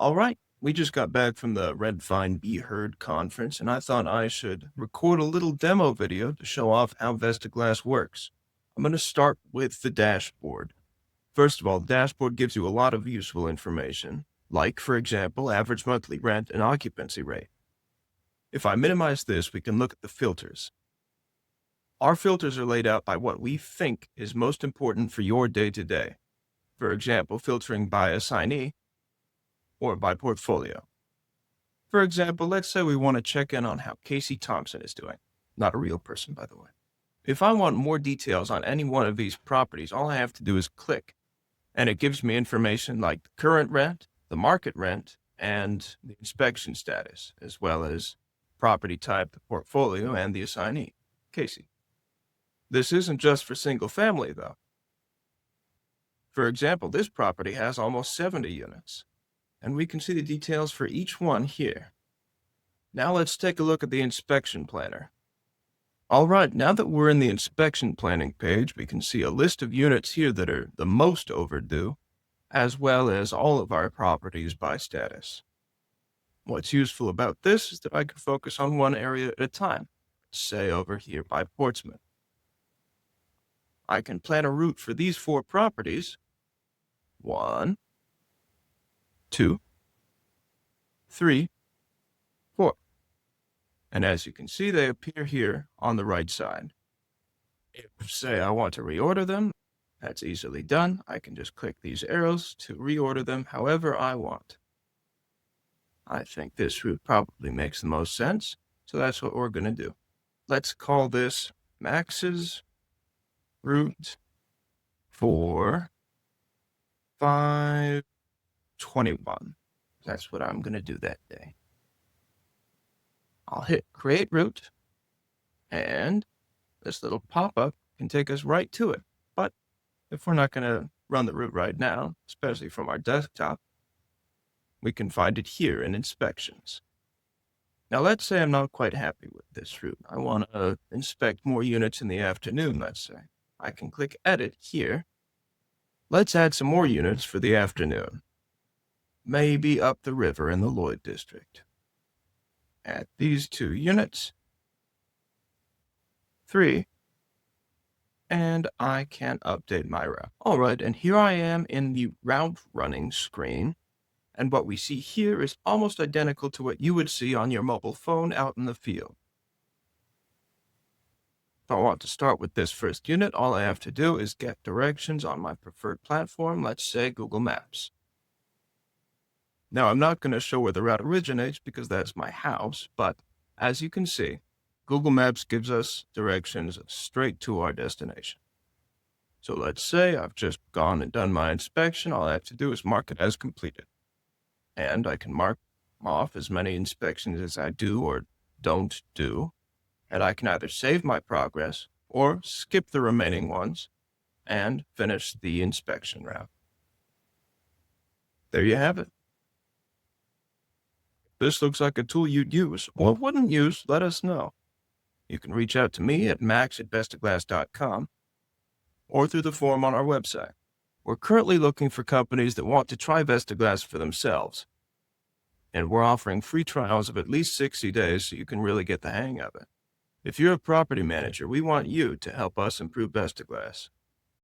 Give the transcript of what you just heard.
All right, we just got back from the Red Vine Be Heard conference, and I thought I should record a little demo video to show off how VestaGlass works. I'm going to start with the dashboard. First of all, the dashboard gives you a lot of useful information, like, for example, average monthly rent and occupancy rate. If I minimize this, we can look at the filters. Our filters are laid out by what we think is most important for your day-to-day. For example, filtering by assignee or by portfolio. For example, let's say we want to check in on how Casey Thompson is doing. Not a real person, by the way. If I want more details on any one of these properties, all I have to do is click, and it gives me information like the current rent, the market rent, and the inspection status, as well as property type, the portfolio, and the assignee, Casey. This isn't just for single family, though. For example, this property has almost 70 units, and we can see the details for each one here. Now let's take a look at the inspection planner. All right, now that we're in the inspection planning page, we can see a list of units here that are the most overdue, as well as all of our properties by status. What's useful about this is that I can focus on one area at a time, say over here by Portsmouth. I can plan a route for these 4 properties. 1, 2, 3, 4. And as you can see, they appear here on the right side. If, say, I want to reorder them, that's easily done. I can just click these arrows to reorder them however I want. I think this route probably makes the most sense, so that's what we're going to do. Let's call this Max's Route for 521. That's what I'm going to do that day. I'll hit Create Route, and this little pop-up can take us right to it. But if we're not going to run the route right now, especially from our desktop, we can find it here in Inspections. Now let's say I'm not quite happy with this route. I want to inspect more units in the afternoon, let's say. I can click Edit here. Let's add some more units for the afternoon. Maybe up the river in the Lloyd district. Add these 2 units. 3. And I can update my route. All right, and here I am in the route running screen. And what we see here is almost identical to what you would see on your mobile phone out in the field. If I want to start with this first unit, all I have to do is get directions on my preferred platform, let's say Google Maps. Now, I'm not going to show where the route originates because that's my house, but as you can see, Google Maps gives us directions straight to our destination. So let's say I've just gone and done my inspection. All I have to do is mark it as completed. And I can mark off as many inspections as I do or don't do. And I can either save my progress or skip the remaining ones and finish the inspection route. There you have it. If this looks like a tool you'd use or wouldn't use, let us know. You can reach out to me at max@vestaglass.com or through the form on our website. We're currently looking for companies that want to try VestaGlass for themselves. And we're offering free trials of at least 60 days so you can really get the hang of it. If you're a property manager, we want you to help us improve VestaGlass.